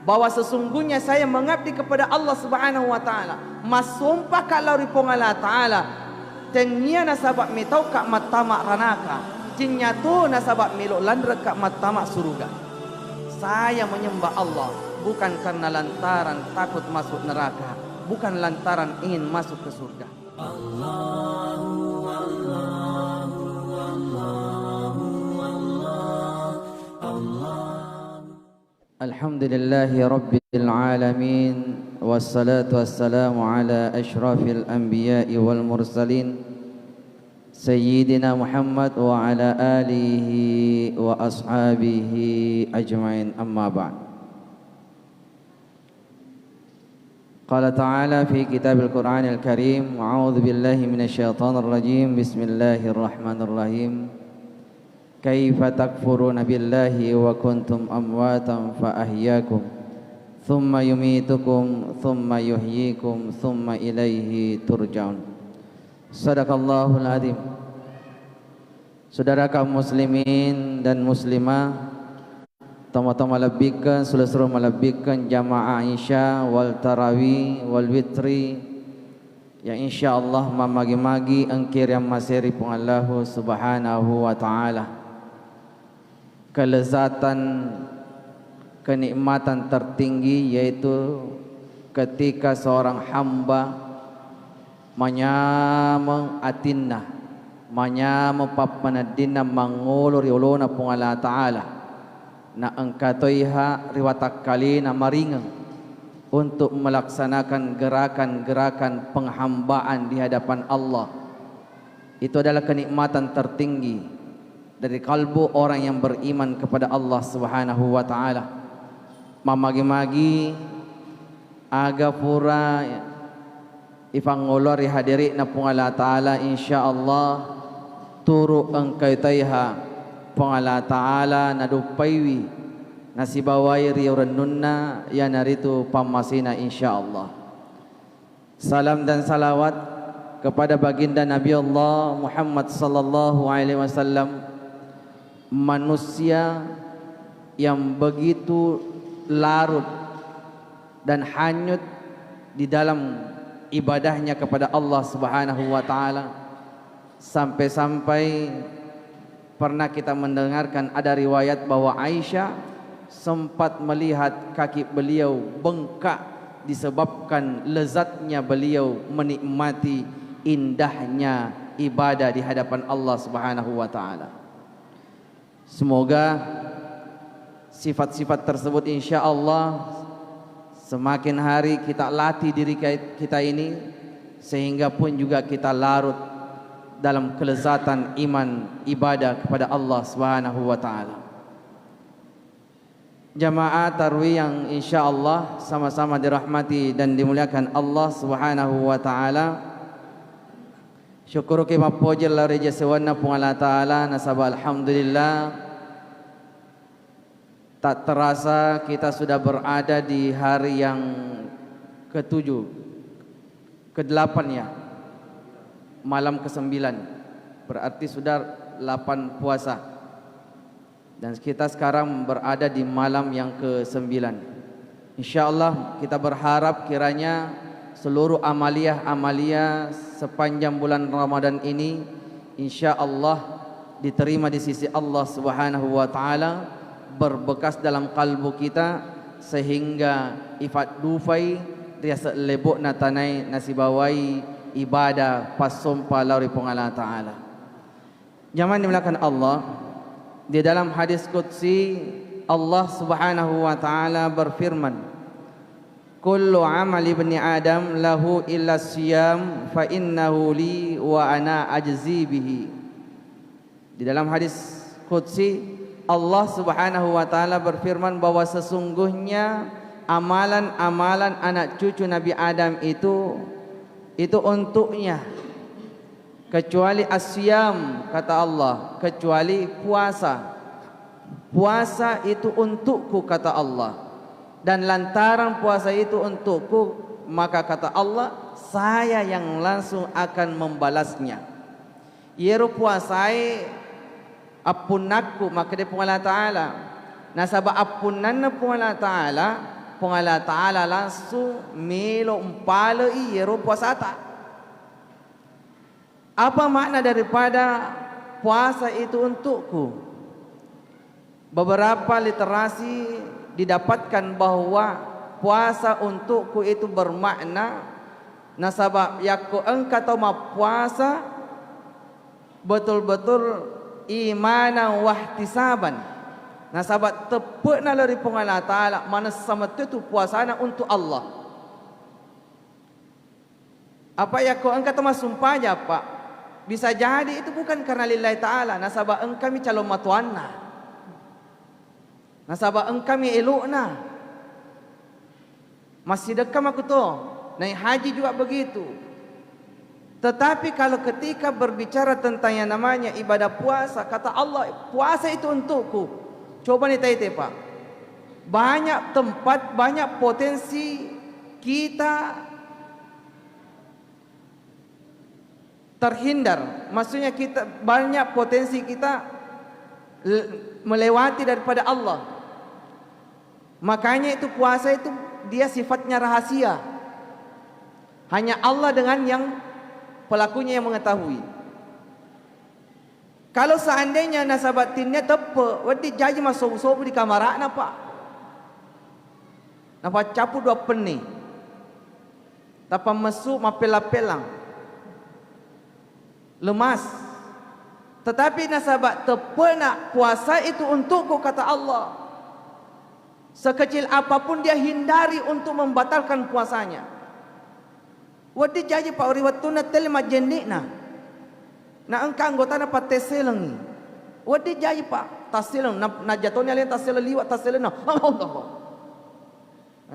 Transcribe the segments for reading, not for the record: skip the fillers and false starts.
bahwa sesungguhnya saya mengabdi kepada Allah Subhanahu wa taala. Mas sumpah kalau ripong Allah taala tengnya nasabak mitau kak matama ranaka. Jinya tu nasabak milo landra kak matama surga. Saya menyembah Allah bukan karena lantaran takut masuk neraka, bukan lantaran ingin masuk ke surga. Alhamdulillahi Rabbil Alamin, wassalatu wassalamu ala ashrafil anbiya'i wal mursalin, Sayyidina Muhammad wa ala alihi wa ashabihi ajma'in, amma ba'd. Qala ta'ala fi kitabil Qur'anil Karim, a'udzu billahi minasyaitonir rajim, bismillahirrahmanirrahim. Kaifa takfuruna billahi wa kuntum amwatan fa ahyaakum thumma yumitukum thumma yuhyikum thumma ilaihi turja'un. Sadaqallahul azim. Saudara kaum muslimin dan muslimah, tama-tama labbikan sulah-sulah malabbikan jamaah Isya wal tarawih wal witri yang insyaallah mamagi-magi angkir yang masiri pun Allah Subhanahu wa taala. Kelezatan, kenikmatan tertinggi yaitu ketika seorang hamba menyamang atinna, menyamang papanadina mangulur yuluna pung Allah Ta'ala na angkatoiha riwatak kali na maringang untuk melaksanakan gerakan-gerakan penghambaan di hadapan Allah. Itu adalah kenikmatan tertinggi dari kalbu orang yang beriman kepada Allah Subhanahu wa taala. Mamagi-magi aga pura ifangolori hadiri na pung Allah taala, insyaallah turu engkay tayha pung Allah taala na dupaywi nasibawai riurenunna ya naritu pamasina, insyaallah. Salam dan salawat kepada baginda Nabi Allah Muhammad sallallahu alaihi wasallam, manusia yang begitu larut dan hanyut di dalam ibadahnya kepada Allah Subhanahu wa taala, sampai-sampai pernah kita mendengarkan ada riwayat bahwa Aisyah sempat melihat kaki beliau bengkak disebabkan lezatnya beliau menikmati indahnya ibadah di hadapan Allah Subhanahu wa taala. Semoga sifat-sifat tersebut insyaallah semakin hari kita latih diri kita ini, sehingga pun juga kita larut dalam kelezatan iman ibadah kepada Allah Subhanahu wa taala. Jamaah tarawih yang insyaallah sama-sama dirahmati dan dimuliakan Allah Subhanahu wa taala. Syukur kita puji Allah Raja Sewana pun Allah Ta'ala, nasabah alhamdulillah. Tak terasa kita sudah berada di hari yang ke-7, ke-8 ya, malam ke-9, berarti sudah 8 puasa. Dan kita sekarang berada di malam yang ke-9. InsyaAllah kita berharap kiranya seluruh amalia sepanjang bulan Ramadan ini insyaallah diterima di sisi Allah Subhanahu wa taala, berbekas dalam kalbu kita, sehingga ifat dufai riasa lebok natanai nasibawai ibadah pasompa lauri pung Allah taala. Jamaah dimulakan Allah, di dalam hadis qudsi Allah Subhanahu wa taala berfirman, kullu amali ibni Adam lahu illa siyam fa innahu li wa ana ajzi bihi. Di dalam hadis qudsi Allah Subhanahu wa taala berfirman bahwa sesungguhnya amalan-amalan anak cucu Nabi Adam itu untuknya, kecuali asyam, kata Allah, kecuali puasa. Puasa itu untukku, kata Allah. Dan lantaran puasa itu untukku, maka kata Allah, saya yang langsung akan membalasnya. Yeru puasai apunakku, maka dia pun Allah Ta'ala. Nasabah apunan pun Allah Ta'ala, pengala ta'ala langsung melo umpala iyero puasa tak. Apa makna daripada puasa itu untukku? Beberapa literasi didapatkan bahwa puasa untukku itu bermakna nasabab yakku engkau tahu puasa betul-betul imanan wahtisaban. Nasabab tepukna dari pengala ta'ala mana sama itu puasana untuk Allah. Apa yakku engkau tahu sumpah aja pak? Bisa jadi itu bukan karena lillahi ta'ala. Nasabab engkau mi calon matuanna. Nasabab engkau mi elokna. Masih dekam aku tu. Naik haji juga begitu. Tetapi kalau ketika berbicara tentang yang namanya ibadah puasa, kata Allah, puasa itu untukku. Coba nih tanya pak. Banyak tempat, banyak potensi kita terhindar. Maksudnya kita banyak potensi kita melewati daripada Allah. Makanya itu puasa itu dia sifatnya rahasia. Hanya Allah dengan yang pelakunya yang mengetahui. Kalau seandainya nasabatinnya tepe, wadi jaji masuk di kamar napa? Napa capu dua peni. Tapa masuk mapela-pelang. Lemas. Tetapi nasabat tepe nak puasa itu untukku kata Allah. Sekecil apapun dia hindari untuk membatalkan puasanya. Wadi jaji pak riwatuna telma jenikna. Na engka anggota na pateselang. Wadi jaji pak taselang na jatuhnya lain taselang liwat taselang na. Allah.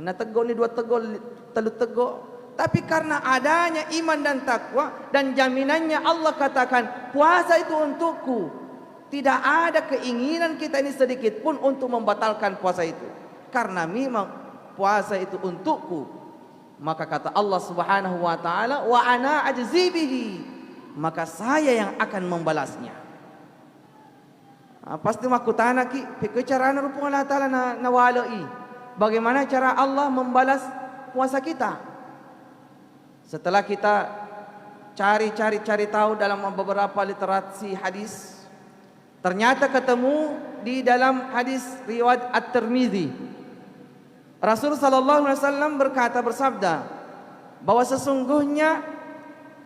Na tegol ni dua tegol telu tegol. Tapi karena adanya iman dan takwa dan jaminannya Allah katakan puasa itu untukku. Tidak ada keinginan kita ini sedikit pun untuk membatalkan puasa itu. Karena memang puasa itu untukku. Maka kata Allah Subhanahu wa taala, wa ana ajzi bihi. Maka saya yang akan membalasnya. Pasti maku tanya ki, pikir cara rupa Allah taala na walai. Bagaimana cara Allah membalas puasa kita? Setelah kita cari tahu dalam beberapa literasi hadis, ternyata ketemu di dalam hadis riwayat At-Tirmidzi. Rasul sallallahu alaihi wasallam bersabda bahwa sesungguhnya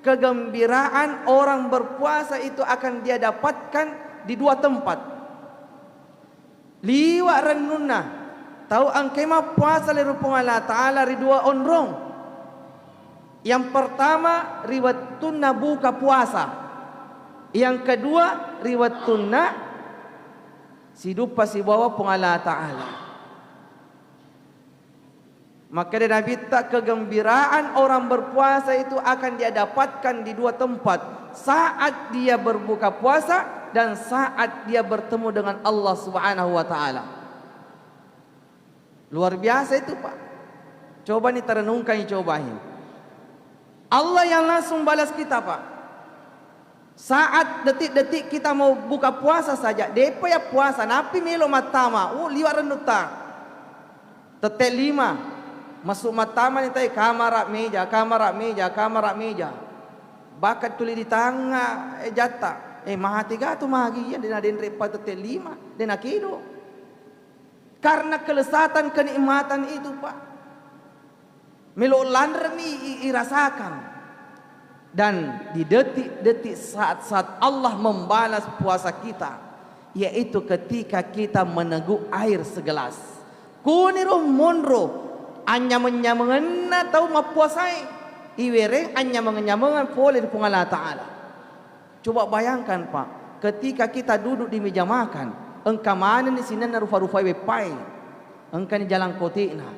kegembiraan orang berpuasa itu akan dia dapatkan di dua tempat. Liwa renunna tahu angkema puasa lirupung Allah taala ri dua onrong. Yang pertama riwatuna buka puasa. Yang kedua riwatuna sidupa si bawa pung Allah taala. Maka dia Nabi tak kegembiraan orang berpuasa itu akan dia dapatkan di dua tempat. Saat dia berbuka puasa dan saat dia bertemu dengan Allah Subhanahu wa taala. Luar biasa itu pak. Coba nih terenungkan, cobain. Allah yang langsung balas kita pak. Saat detik-detik kita mau buka puasa saja, depa ya puasa, napi melo matama, liwat renuta. Tetek 5. Masuk matama ni tay kamera meja. Bakat tuli di tanga jata. Mahati gato magi ya dina den repa tetek 5 dina kilo. Karena kelesatan kenikmatan itu pak. Melo landre ni irasakan. Dan di detik-detik saat Allah membalas puasa kita, yaitu ketika kita meneguk air segelas. Kunirum monro anya menyamengan tahu mapuasai iwereng anya mengenyamangan boleh di Allah taala. Coba bayangkan pak, ketika kita duduk di meja makan, engka mana ni sinan rufa-rufa wepai, engka ni jalan kotina,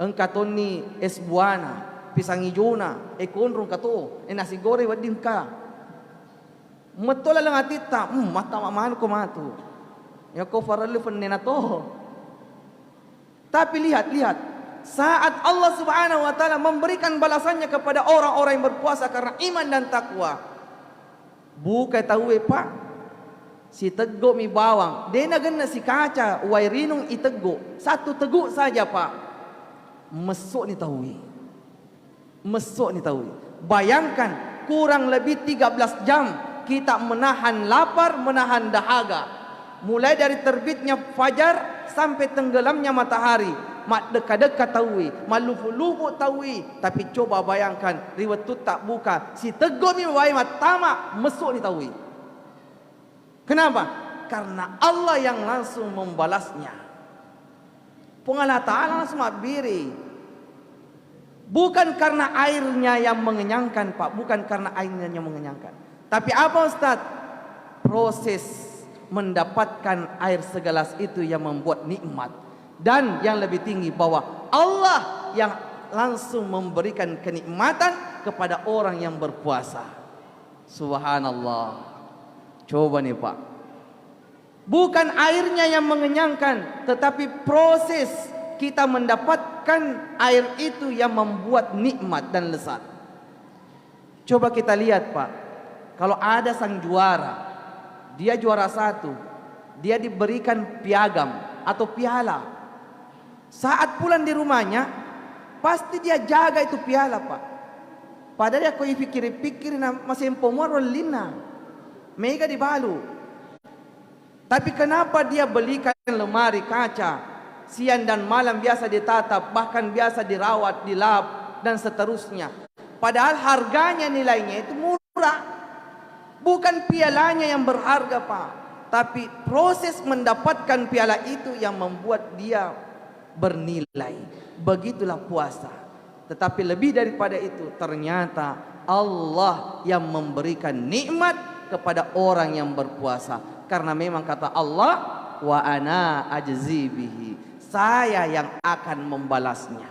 engka toni es buana, pisang hijau ekonrong kato, nasi goreng wadim ka. Matola lang atita, mata maman ko matu. Ya ko faralu fannena to. Tapi lihat. Saat Allah Subhanahu wa taala memberikan balasannya kepada orang-orang yang berpuasa karena iman dan takwa. Buka tahu pak. Si teguk mi bawang. Dia na si kaca. Wairinong iteguk. Satu teguk saja pak. mesuk ni tahu. Mesuk ni tahu. Bayangkan kurang lebih 13 jam kita menahan lapar, menahan dahaga. Mulai dari terbitnya fajar sampai tenggelamnya matahari. Mak dekat-dekat tahu, mak lupu-lupu tahu. Tapi coba bayangkan, riwayat tu tak buka. Si tegur ni bayi mak tamak mesuk ni tahu. Kenapa? Karena Allah yang langsung membalasnya. Allah Ta'ala langsung beri. Bukan karena airnya yang mengenyangkan, Pak. Bukan karena airnya yang mengenyangkan. Tapi apa Ustaz? Proses mendapatkan air segelas itu yang membuat nikmat. Dan yang lebih tinggi bahwa Allah yang langsung memberikan kenikmatan kepada orang yang berpuasa. Subhanallah. Coba nih Pak. Bukan airnya yang mengenyangkan, tetapi proses kita mendapatkan air itu yang membuat nikmat dan lezat. Coba kita lihat Pak, kalau ada sang juara, dia juara 1, dia diberikan piagam atau piala. Saat pulang di rumahnya, pasti dia jaga itu piala Pak. Padahal dia kau pikir-pikir masih pemorol lina, mega dibalu. Tapi kenapa dia belikan lemari kaca, siang dan malam biasa ditatap, bahkan biasa dirawat, dilap dan seterusnya. Padahal harganya, nilainya itu murah. Bukan pialanya yang berharga Pak, tapi proses mendapatkan piala itu yang membuat dia bernilai. Begitulah puasa. Tetapi lebih daripada itu, ternyata Allah yang memberikan nikmat kepada orang yang berpuasa. Karena memang kata Allah, wa ana ajzi bihi, saya yang akan membalasnya.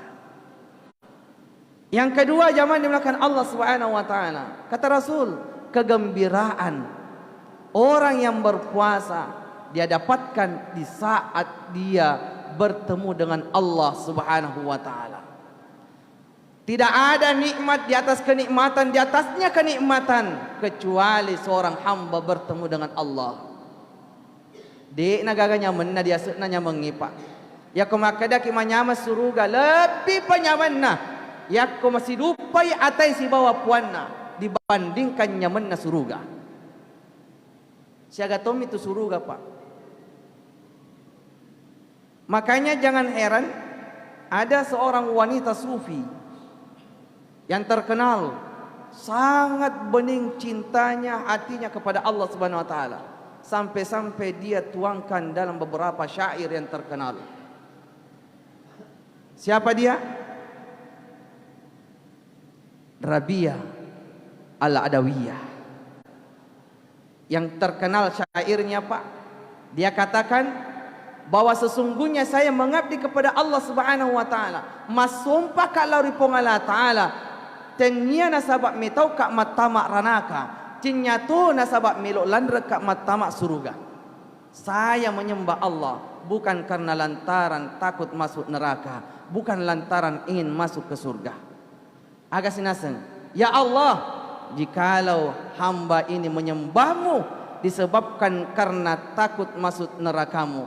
Yang kedua, jamaah dimulakan Allah Subhanahu wa taala. Kata Rasul, kegembiraan orang yang berpuasa dia dapatkan di saat dia bertemu dengan Allah Subhanahu wa taala. Tidak ada nikmat di atas kenikmatan, di atasnya kenikmatan, kecuali seorang hamba bertemu dengan Allah. Di nagaganya menna dia senanya mengipak. Ya ko makadaki manyama suruga lebih panyaman na. Ya ko masih lupai atai si bawa puanna dibandingkan nyaman na suruga. Siaga tom itu suruga Pak. Makanya jangan heran ada seorang wanita sufi yang terkenal sangat bening cintanya hatinya kepada Allah Subhanahu wa taala. Sampai-sampai dia tuangkan dalam beberapa syair yang terkenal. Siapa dia? Rabi'ah Al-Adawiyah. Yang terkenal syairnya Pak, dia katakan bahwa sesungguhnya saya mengabdi kepada Allah Subhanahu wa taala. Masumpah kalau ripong Allah taala, tenya nasabak mitau kak matama ranaka. Cinyatu nasabak milok landrek kak matama suruga. Saya menyembah Allah bukan karena lantaran takut masuk neraka, bukan lantaran ingin masuk ke surga. Agak sinaseng, ya Allah, jikalau hamba ini menyembahmu disebabkan karena takut masuk nerakamu,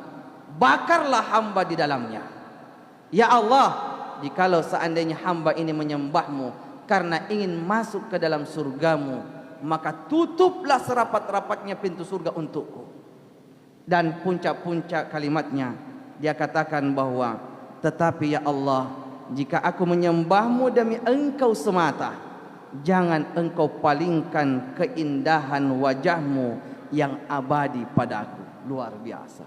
bakarlah hamba di dalamnya. Ya Allah, jikalau seandainya hamba ini menyembahmu karena ingin masuk ke dalam surgamu, maka tutuplah serapat-rapatnya pintu surga untukku. Dan puncak-puncak kalimatnya dia katakan bahwa, tetapi ya Allah, jika aku menyembahmu demi engkau semata, jangan engkau palingkan keindahan wajahmu yang abadi padaku. Luar biasa.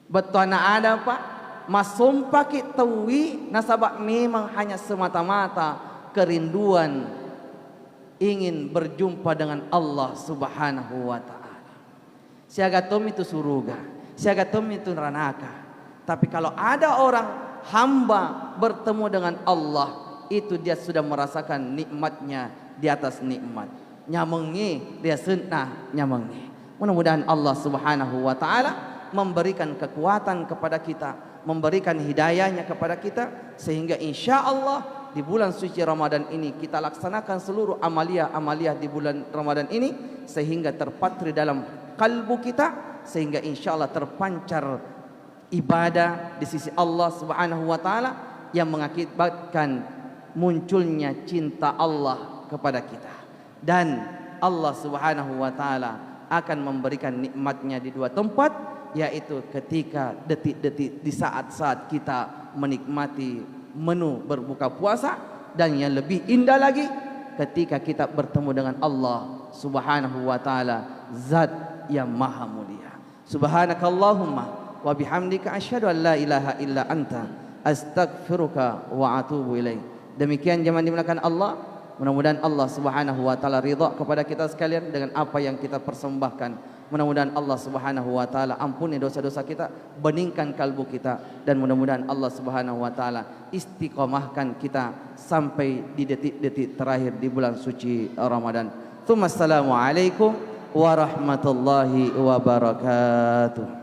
Betul ada Pak, masumpah kita tawi nasabak memang hanya semata-mata kerinduan ingin berjumpa dengan Allah Subhanahu wa taala. Siaga tom itu surga, siaga tom itu neraka. Tapi kalau ada orang hamba bertemu dengan Allah, itu dia sudah merasakan nikmatnya di atas nikmat. Nyamangi dia sunnah nyamangi. Mudah-mudahan Allah Subhanahu wa taala memberikan kekuatan kepada kita, memberikan hidayahnya kepada kita, sehingga insya Allah di bulan suci Ramadan ini kita laksanakan seluruh amalia-amalia di bulan Ramadan ini, sehingga terpatri dalam kalbu kita, sehingga insya Allah terpancar ibadah di sisi Allah Subhanahu wa taala, yang mengakibatkan munculnya cinta Allah kepada kita. Dan Allah Subhanahu wa taala akan memberikan nikmatnya di dua tempat, yaitu ketika detik-detik di saat-saat kita menikmati menu berbuka puasa, dan yang lebih indah lagi ketika kita bertemu dengan Allah Subhanahu wa taala, zat yang maha mulia. Subhanakallahumma wa bihamdika asyhadu an la ilaha illa anta astaghfiruka wa atubu ilaik. Demikian jemaah dimuliakan Allah, mudah-mudahan Allah Subhanahu wa taala ridha kepada kita sekalian dengan apa yang kita persembahkan. Mudah-mudahan Allah Subhanahu wa taala ampuni dosa-dosa kita, beningkan kalbu kita, dan mudah-mudahan Allah Subhanahu wa taala istiqomahkan kita sampai di detik-detik terakhir di bulan suci Ramadan. Assalamualaikum warahmatullahi wabarakatuh.